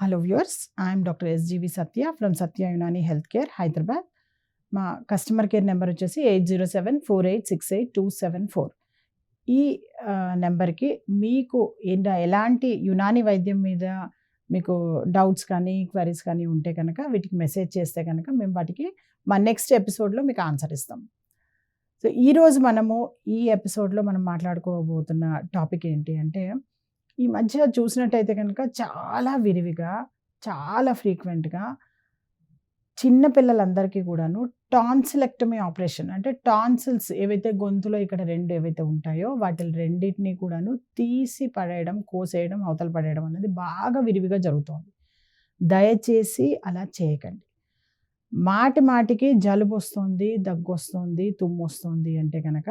Hello viewers, I am Dr. SGV Satya from Satya Unani Healthcare, Hyderabad. మా customer care number వచ్చేసి 8074868274. ఈ నెంబర్‌కి మీకు ఎలాంటి యునాని వైద్యం మీద మీకు డౌట్స్ కానీ, క్వెరీస్ కానీ ఉంటే కనుక వీటికి మెసేజ్ చేస్తే కనుక మేము వాటికి మా నెక్స్ట్ ఎపిసోడ్‌లో మీకు ఆన్సర్ ఇస్తాం. సో, ఈరోజు మనము ఈ ఎపిసోడ్‌లో మనం మాట్లాడుకోబోతున్న టాపిక్ ఏంటి అంటే, ఈ మధ్య చూసినట్టయితే కనుక చాలా విరివిగా, చాలా ఫ్రీక్వెంట్‌గా చిన్న పిల్లలందరికీ కూడాను టాన్సిలెక్టమీ ఆపరేషన్ అంటే టాన్సిల్స్ ఏవైతే గొంతులో ఇక్కడ 2 ఏవైతే ఉంటాయో వాటిని రెండిటిని కూడాను తీసి పడేయడం, కోసేయడం, అవతల పడేయడం అనేది బాగా విరివిగా జరుగుతోంది. దయచేసి అలా చేయకండి. మాటికి జలుబొస్తోంది, దగ్గొస్తోంది, తుమ్మొస్తోంది అంటే గనక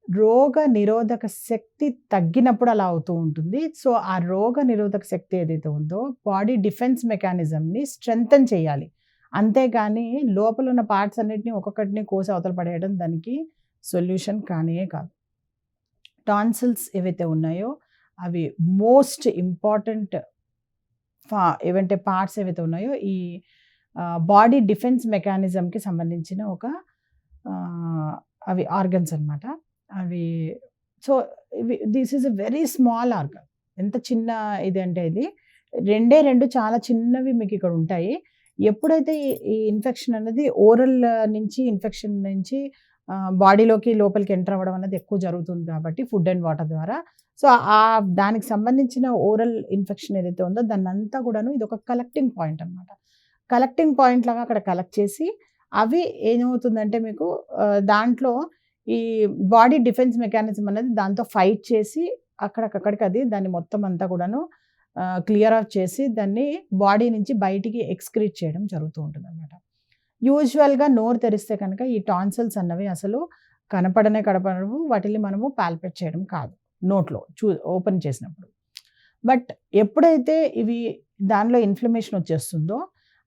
రోగ నిరోధక శక్తి తగ్గినప్పుడు అలా అవుతూ ఉంటుంది. సో, ఆ రోగ నిరోధక శక్తి ఏదైతే ఉందో బాడీ డిఫెన్స్ మెకానిజంని స్ట్రెంథెన్ చేయాలి. అంతేగాని లోపల ఉన్న పార్ట్స్ అన్నిటిని ఒక్కొక్కటిని కోసి అవతల పడేయడం దానికి సొల్యూషన్ కానే కాదు. టాన్సిల్స్ ఏవైతే ఉన్నాయో అవి మోస్ట్ ఇంపార్టెంట్ ఏవంటే పార్ట్స్ ఏవైతే ఉన్నాయో ఈ బాడీ డిఫెన్స్ మెకానిజంకి సంబంధించిన ఒక అవి ఆర్గన్స్ అనమాట. అవి so, this is a very small organ. ఎంత చిన్న ఇది అంటే ఇది 2 చాలా చిన్నవి మీకు ఇక్కడ ఉంటాయి. ఎప్పుడైతే ఈ ఇన్ఫెక్షన్ అనేది ఓరల్ నుంచి ఇన్ఫెక్షన్ నుంచి బాడీలోకి లోపలికి ఎంటర్ అవ్వడం అనేది ఎక్కువ జరుగుతుంది కాబట్టి ఫుడ్ అండ్ వాటర్ ద్వారా. సో, దానికి సంబంధించిన ఓరల్ ఇన్ఫెక్షన్ ఏదైతే ఉందో దాన్నంతా కూడాను ఇదొక కలెక్టింగ్ పాయింట్ అనమాట. కలెక్టింగ్ పాయింట్ లాగా అక్కడ కలెక్ట్ చేసి అవి ఏమవుతుందంటే మీకు దాంట్లో ఈ బాడీ డిఫెన్స్ మెకానిజం అనేది దాంతో ఫైట్ చేసి అక్కడికి అది దాన్ని మొత్తం అంతా కూడాను క్లియర్ ఆఫ్ చేసి దాన్ని బాడీ నుంచి బయటికి ఎక్స్క్రీట్ చేయడం జరుగుతూ ఉంటుందన్నమాట. యూజువల్‌గా నోరు తెరిస్తే కనుక ఈ టాన్సిల్స్ అన్నవి అసలు కనపడవు. వాటిని మనము పాల్పేట్ చేయడం కాదు నోట్లో ఓపెన్ చేసినప్పుడు. బట్ ఎప్పుడైతే ఇవి దానిలో ఇన్ఫ్లమేషన్ వచ్చేస్తుందో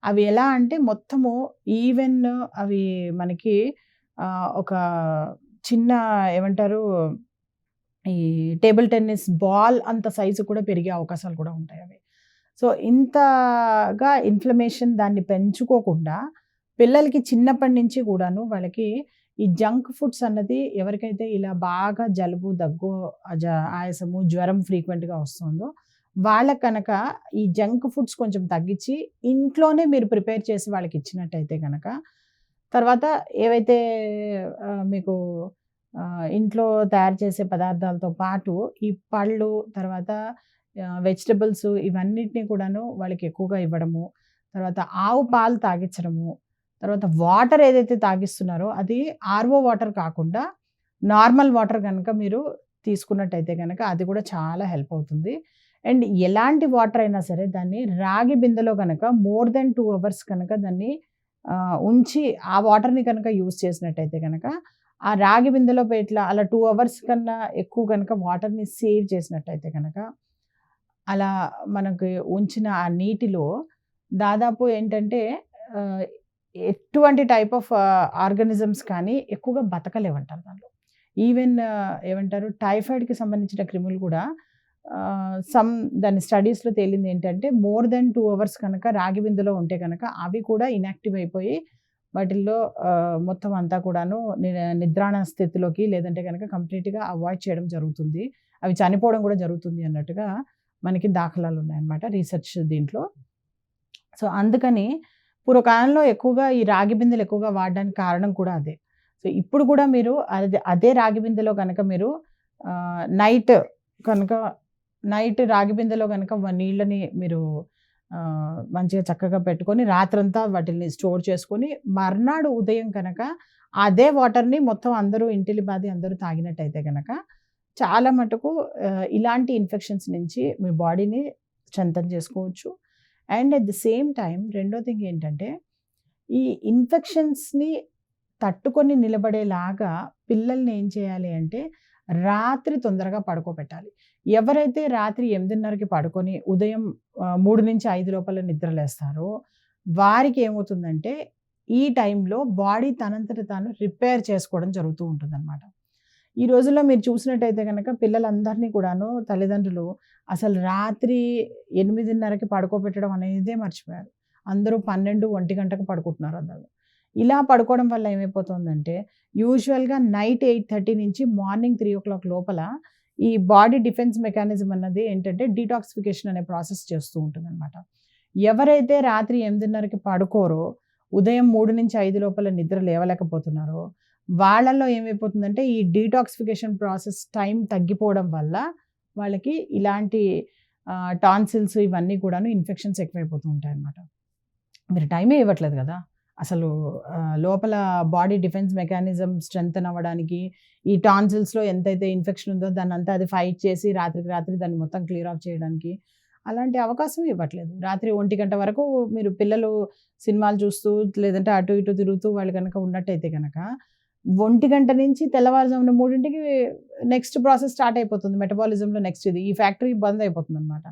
అవి ఎలా అంటే మొత్తము ఈవెన్ అవి మనకి ఒక చిన్న ఏమంటారు ఈ టేబుల్ టెన్నిస్ బాల్ అంత సైజు కూడా పెరిగే అవకాశాలు కూడా ఉంటాయి అవి. సో, ఇంతగా ఇన్ఫ్లమేషన్ దాన్ని పెంచుకోకుండా పిల్లలకి చిన్నప్పటి నుంచి కూడాను వాళ్ళకి ఈ జంక్ ఫుడ్స్ అన్నది ఎవరికైతే ఇలా బాగా జలుబు, దగ్గు, ఆయాసము, జ్వరం ఫ్రీక్వెంట్‌గా వస్తుందో వాళ్ళకి కనుక ఈ జంక్ ఫుడ్స్ కొంచెం తగ్గించి ఇంట్లోనే మీరు ప్రిపేర్ చేసి వాళ్ళకి ఇచ్చినట్టయితే కనుక తర్వాత ఏవైతే మీకు ఇంట్లో తయారు చేసే పదార్థాలతో పాటు ఈ పళ్ళు, తర్వాత వెజిటబుల్స్ ఇవన్నిటిని కూడాను వాళ్ళకి ఎక్కువగా ఇవ్వడము, తర్వాత ఆవు పాలు తాగించడము, తర్వాత వాటర్ ఏదైతే తాగిస్తున్నారో అది ఆర్ఓ వాటర్ కాకుండా నార్మల్ వాటర్ కనుక మీరు తీసుకున్నట్టయితే కనుక అది కూడా చాలా హెల్ప్ అవుతుంది. అండ్ ఎలాంటి వాటర్ అయినా సరే దాన్ని రాగి బిందెలో కనుక మోర్ దెన్ 2 అవర్స్ కనుక దాన్ని ఉంచి ఆ వాటర్‌ని కనుక యూజ్ చేసినట్టయితే కనుక ఆ రాగి బిందెలో అలా 2 అవర్స్ కన్నా ఎక్కువ కనుక వాటర్‌ని సేవ్ చేసినట్టయితే కనుక అలా మనకి ఉంచిన ఆ నీటిలో దాదాపు ఏంటంటే ఎటువంటి టైప్ ఆఫ్ ఆర్గానిజమ్స్ కానీ ఎక్కువగా బతకలేవంటారు దాంట్లో. ఈవెన్ ఏమంటారు టైఫాయిడ్‌కి సంబంధించిన క్రిములు కూడా దాని స్టడీస్‌లో తేలింది ఏంటంటే మోర్ దెన్ 2 అవర్స్ కనుక రాగి బిందెలో ఉంటే కనుక అవి కూడా ఇనాక్టివ్ అయిపోయి వాటిల్లో మొత్తం అంతా కూడాను నిద్రాణ స్థితిలోకి లేదంటే కనుక కంప్లీట్‌గా అవాయిడ్ చేయడం జరుగుతుంది. అవి చనిపోవడం కూడా జరుగుతుంది అన్నట్టుగా మనకి దాఖలాలు ఉన్నాయన్నమాట రీసెర్చ్ దీంట్లో. సో, అందుకని పూర్వకాలంలో ఎక్కువగా ఈ రాగి బిందెలు ఎక్కువగా వాడడానికి కారణం కూడా అదే. సో, ఇప్పుడు కూడా మీరు అదే రాగి బిందెలో కనుక మీరు నైట్ రాగి బిందెలో కనుక నీళ్ళని మీరు మంచిగా చక్కగా పెట్టుకొని రాత్రంతా వాటిని స్టోర్ చేసుకొని మర్నాడు ఉదయం కనుక అదే వాటర్‌ని మొత్తం అందరూ ఇంటిల్లిపాది అందరూ తాగినట్టయితే గనక చాలా మటుకు ఇలాంటి ఇన్ఫెక్షన్స్ నుంచి మీ బాడీని స్ట్రెంథెన్ చేసుకోవచ్చు. And at the same time రెండో థింగ్ ఏంటంటే ఈ ఇన్ఫెక్షన్స్‌ని తట్టుకొని నిలబడేలాగా పిల్లల్ని ఏం చేయాలి అంటే రాత్రి తొందరగా పడుకోబెట్టాలి. ఎవరైతే రాత్రి 8:30కి పడుకొని ఉదయం 3-5 లోపల నిద్రలేస్తారో వారికి ఏమవుతుందంటే ఈ టైంలో బాడీ తనంతట తాను రిపేర్ చేసుకోవడం జరుగుతూ ఉంటుందన్నమాట. ఈ రోజుల్లో మీరు చూసినట్టయితే గనక పిల్లలందరినీ కూడాను తల్లిదండ్రులు అసలు రాత్రి 8:30కి పడుకోబెట్టడం అనేదే మర్చిపోయారు. అందరూ 12, 1 పడుకుంటున్నారు అందరూ. ఇలా పడుకోవడం వల్ల ఏమైపోతుందంటే యూజువల్‌గా నైట్ 8:30 నుంచి మార్నింగ్ 3:00 లోపల ఈ బాడీ డిఫెన్స్ మెకానిజం అన్నది ఏంటంటే డీటాక్సిఫికేషన్ అనే ప్రాసెస్ చేస్తూ ఉంటుందనమాట. ఎవరైతే రాత్రి 8:30కి పడుకోరో, ఉదయం 3-5 లోపల నిద్ర లేవలేకపోతున్నారో, వాళ్ళలో ఏమైపోతుందంటే ఈ డీటాక్సిఫికేషన్ ప్రాసెస్ టైం తగ్గిపోవడం వల్ల వాళ్ళకి ఇలాంటి టాన్సిల్స్ ఇవన్నీ కూడాను ఇన్ఫెక్షన్స్ ఎక్కువైపోతూ ఉంటాయన్నమాట. మీరు టైమే ఇవ్వట్లేదు కదా! అసలు లోపల బాడీ డిఫెన్స్ మెకానిజం స్ట్రెంథెన్ అవ్వడానికి, ఈ టాన్సిల్స్‌లో ఎంతైతే ఇన్ఫెక్షన్ ఉందో దాన్నంతా అది ఫైట్ చేసి రాత్రికి రాత్రి దాన్ని మొత్తం క్లియర్ ఆఫ్ చేయడానికి అలాంటి అవకాశం ఇవ్వట్లేదు. రాత్రి 1 వరకు మీరు పిల్లలు సినిమాలు చూస్తూ, లేదంటే అటు ఇటు తిరుగుతూ వాళ్ళు గనక ఉన్నట్టయితే గనక 1 నుంచి తెల్లవారుజామున 3కి నెక్స్ట్ ప్రాసెస్ స్టార్ట్ అయిపోతుంది. మెటబాలిజంలో నెక్స్ట్ ఇది. ఈ ఫ్యాక్టరీ బంద్ అయిపోతుందనమాట.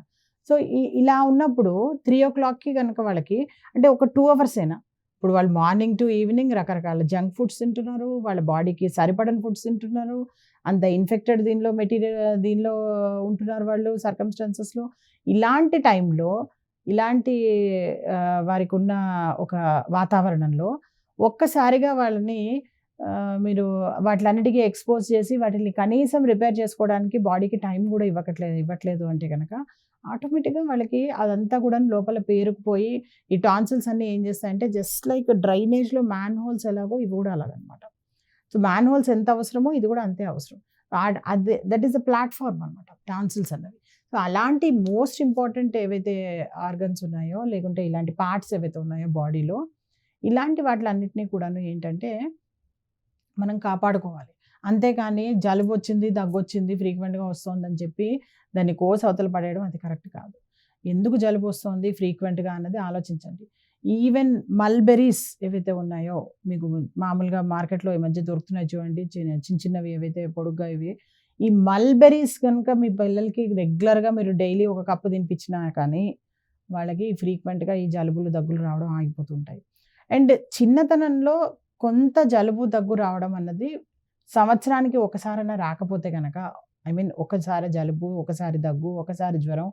సో, ఇలా ఉన్నప్పుడు 3:00కి గనక వాళ్ళకి అంటే ఒక 2 అవర్సేనా. ఇప్పుడు వాళ్ళు మార్నింగ్ టు ఈవినింగ్ రకరకాల జంక్ ఫుడ్స్ తింటున్నారు. వాళ్ళ బాడీకి సరిపడని ఫుడ్స్ తింటున్నారు. అంత ఇన్ఫెక్టెడ్ దీనిలో ఉంటున్నారు వాళ్ళు సర్కమ్‌స్టాన్సెస్‌లో. ఇలాంటి టైంలో ఇలాంటి వారికున్న ఒక వాతావరణంలో ఒక్కసారిగా వాళ్ళని మీరు వాటిలన్నిటికి ఎక్స్‌పోజ్ చేసి వాటిని కనీసం రిపేర్ చేసుకోవడానికి బాడీకి టైం గూడా ఇవ్వట్లేదు అంటే గనక ఆటోమేటిక్‌గా వాళ్ళకి అదంతా కూడాను లోపల పేరుకుపోయి ఈ టాన్సిల్స్ అన్నీ ఏం చేస్తాయంటే జస్ట్ లైక్ డ్రైనేజ్‌లో మ్యాన్ హోల్స్ ఎలాగో ఇవి కూడా అలాగనమాట. సో, మ్యాన్ హోల్స్ ఎంత అవసరమో ఇది కూడా అంతే అవసరం. అదే దట్ ఈస్ ద ప్లాట్‌ఫార్మ్ అనమాట టాన్సిల్స్ అన్నవి. సో, అలాంటి మోస్ట్ ఇంపార్టెంట్ ఏవైతే ఆర్గన్స్ ఉన్నాయో, లేకుంటే ఇలాంటి పార్ట్స్ ఏవైతే ఉన్నాయో బాడీలో, ఇలాంటి వాటిలన్నిటిని కూడాను ఏంటంటే మనం కాపాడుకోవాలి. అంతేకాని జలుబొచ్చింది, దగ్గొచ్చింది, ఫ్రీక్వెంట్‌గా వస్తోందని చెప్పి దాన్ని కోసి అవతల పడేయడం అది కరెక్ట్ కాదు. ఎందుకు జలుబొస్తోంది ఫ్రీక్వెంట్‌గా అన్నది ఆలోచించండి. ఈవెన్ మల్బెర్రీస్ ఏవైతే ఉన్నాయో, మీకు మామూలుగా మార్కెట్‌లో ఈ మధ్య దొరుకుతున్నాయి చూడండి. చిన్నవి ఏవైతే పొడుగ్గా ఇవి. ఈ మల్బెర్రీస్ గనుక మీ పిల్లలకి రెగ్యులర్‌గా మీరు డైలీ ఒక కప్పు తినిపించినా కానీ, వాళ్ళకి ఫ్రీక్వెంట్‌గా ఈ జలుబులు, దగ్గులు రావడం ఆగిపోతుంటాయి. అండ్ చిన్నతనంలో కొంత జలుబు, దగ్గు రావడం అన్నది సంవత్సరానికి ఒకసారైనా రాకపోతే గనక ఒకసారి జలుబు, ఒకసారి దగ్గు, ఒకసారి జ్వరం,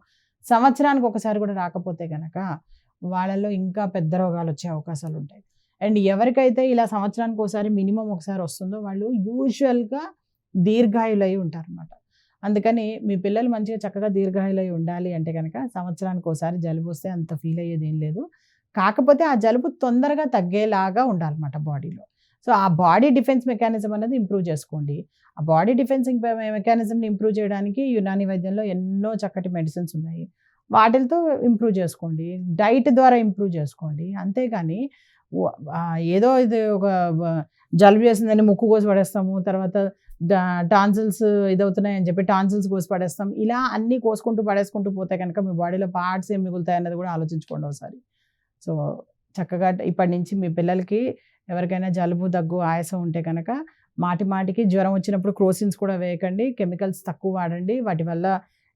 సంవత్సరానికి ఒకసారి కూడా రాకపోతే గనక వాళ్ళలో ఇంకా పెద్ద రోగాలొచ్చే అవకాశాలుంటాయి. అండ్ ఎవరికైతే ఇలా సంవత్సరానికి ఒకసారి మినిమమ్ ఒకసారి వస్తుందో వాళ్ళు యూజువల్‌గా దీర్ఘాయులై ఉంటారనమాట. అందుకని మీ పిల్లలు మంచిగా చక్కగా దీర్ఘాయులై ఉండాలి అంటే గనక సంవత్సరానికి ఒకసారి జలుబొస్తే అంత ఫీల్ అయ్యేదేం లేదు. కాకపోతే ఆ జలుబు తొందరగా తగ్గేలాగా ఉండాలన్నమాట బాడీలో. సో, ఆ బాడీ డిఫెన్స్ మెకానిజం అనేది ఇంప్రూవ్ చేసుకోండి. ఆ బాడీ డిఫెన్సింగ్ మెకానిజంని ఇంప్రూవ్ చేయడానికి యునాని వైద్యంలో ఎన్నో చక్కటి మెడిసిన్స్ ఉన్నాయి. వాటిలతో ఇంప్రూవ్ చేసుకోండి. డైట్ ద్వారా ఇంప్రూవ్ చేసుకోండి. అంతేగాని ఏదో ఇది ఒక జలుబు చేసిందని ముక్కు కోసి పడేస్తాము. తర్వాత టాన్సిల్స్ ఇదవుతున్నాయని చెప్పి టాన్సిల్స్ కోసి పడేస్తాం. ఇలా అన్నీ కోసుకుంటూ పడేసుకుంటూ పోతే కనుక మీ బాడీలో పార్ట్స్ ఏం మిగులుతాయన్నది కూడా ఆలోచించుకోండి ఒకసారి. సో, చక్కగా ఇప్పటి నుంచి మీ పిల్లలకి ఎవరికైనా జలుబు, దగ్గు, ఆయాసం ఉంటే కనుక మాటికి జ్వరం వచ్చినప్పుడు క్రోసిన్స్ కూడా వేయకండి. కెమికల్స్ తక్కువ వాడండి. వాటి వల్ల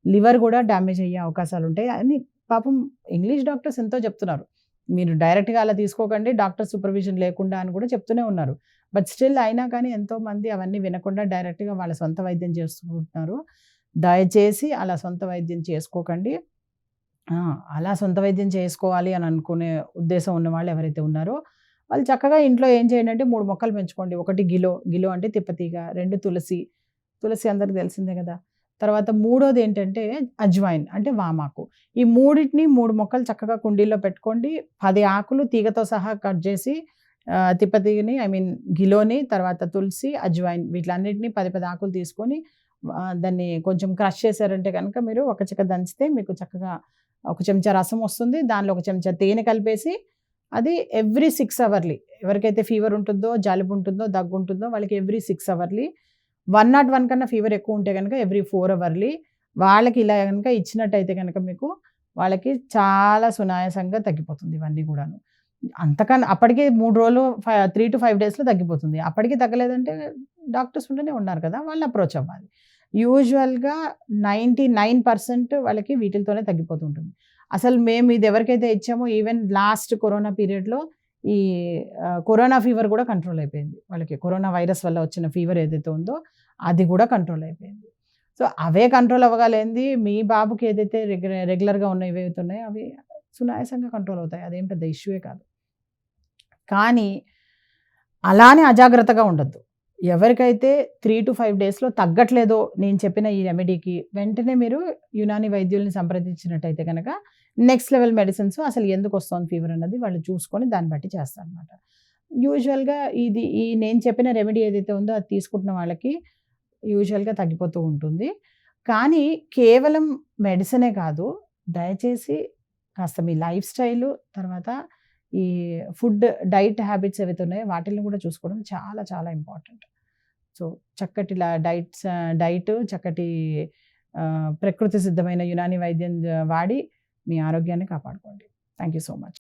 లివర్ కూడా డ్యామేజ్ అయ్యే అవకాశాలుంటాయి అని పాపం ఇంగ్లీష్ డాక్టర్స్ ఎంతో చెప్తున్నారు. మీరు డైరెక్ట్‌గా అలా తీసుకోకండి. డాక్టర్ సూపర్విజన్ లేకుండా అని కూడా చెప్తూనే ఉన్నారు. బట్ స్టిల్ అయినా కానీ ఎంతోమంది అవన్నీ వినకుండా డైరెక్ట్‌గా వాళ్ళ సొంత వైద్యం చేసుకుంటున్నారు. దయచేసి అలా సొంత వైద్యం చేసుకోకండి. అలా సొంత వైద్యం చేసుకోవాలి అని అనుకునే ఉద్దేశం ఉన్నవాళ్ళు ఎవరైతే ఉన్నారో, వాళ్ళు చక్కగా ఇంట్లో ఏం చేయండి అంటే 3 మొక్కలు పెంచుకోండి. 1 గిలో అంటే తిప్పతీగ, 2 తులసి అందరికి తెలిసిందే కదా! తర్వాత మూడోది ఏంటంటే అజ్వాయిన్ అంటే వామాకు. ఈ మూడిటిని 3 మొక్కలు చక్కగా కుండీల్లో పెట్టుకోండి. 10 ఆకులు తీగతో సహా కట్ చేసి తిప్పతీగని గిలోని, తర్వాత తులసి, అజ్వాయిన్ వీటిలన్నిటిని 10 ఆకులు తీసుకొని దాన్ని కొంచెం క్రష్ చేశారంటే కనుక మీరు ఒక చెక్క దంచితే మీకు చక్కగా ఒక చెంచా రసం వస్తుంది. దానిలో ఒక చెంచా తేనె కలిపేసి అది ఎవ్రీ 6 అవర్లీ ఎవరికైతే ఫీవర్ ఉంటుందో, జలుబు ఉంటుందో, దగ్గు ఉంటుందో వాళ్ళకి ఎవ్రీ 6 అవర్లీ 101 కన్నా ఫీవర్ ఎక్కువ ఉంటే గనక ఎవ్రీ 4 అవర్లీ వాళ్ళకి ఇలా గనక ఇచ్చినట్టయితే గనక మీకు వాళ్ళకి చాలా సునాయాసంగా తగ్గిపోతుంది ఇవన్నీ కూడాను. అంతకన్నా అప్పటికే 3 రోజులు 3-5 డేస్‌లో తగ్గిపోతుంది. అప్పటికి తగ్గలేదంటే డాక్టర్స్ ఉంటూనే ఉన్నారు కదా! వాళ్ళని అప్రోచ్ అవ్వాలి. యూజువల్‌గా 99% వాళ్ళకి వీటిలతోనే తగ్గిపోతూ ఉంటుంది. అసలు మేము ఇది ఎవరికైతే ఇచ్చామో ఈవెన్ లాస్ట్ కరోనా పీరియడ్‌లో ఈ కరోనా ఫీవర్ కూడా కంట్రోల్ అయిపోయింది. వాళ్ళకి కరోనా వైరస్ వల్ల వచ్చిన ఫీవర్ ఏదైతే ఉందో అది కూడా కంట్రోల్ అయిపోయింది. సో, అవే కంట్రోల్ అవ్వగలేంది మీ బాబుకి ఏదైతే రెగ్యులర్‌గా ఉన్నవి ఏవైతే ఉన్నాయో అవి సునాయాసంగా కంట్రోల్ అవుతాయి. అదేం పెద్ద ఇష్యూయే కాదు. కానీ అలానే అజాగ్రత్తగా ఉండొద్దు. ఎవరికైతే 3-5 డేస్‌లో తగ్గట్లేదో నేను చెప్పిన ఈ రెమెడీకి వెంటనే మీరు యునాని వైద్యుల్ని సంప్రదించినట్టయితే గనక నెక్స్ట్ లెవెల్ మెడిసిన్స్ అసలు ఎందుకొస్తోంది ఫీవర్ అన్నది వాళ్ళు చూసుకొని దాన్ని బట్టి చేస్తారనమాట. యూజువల్‌గా ఈ నేను చెప్పిన రెమెడీ ఏదైతే ఉందో అది తీసుకుంటున్న వాళ్ళకి యూజువల్‌గా తగ్గిపోతూ ఉంటుంది. కానీ కేవలం మెడిసినే కాదు, దయచేసి కాస్త మీ లైఫ్ స్టైలు, తర్వాత ఈ ఫుడ్ డైట్ హ్యాబిట్స్ ఏవైతే ఉన్నాయో వాటిల్ని కూడా చూసుకోవడం చాలా చాలా ఇంపార్టెంట్. సో, చక్కటి డైట్, చక్కటి ప్రకృతి సిద్ధమైన యునాని వైద్యం వాడి మీ ఆరోగ్యాన్ని కాపాడుకోండి. Thank you so much.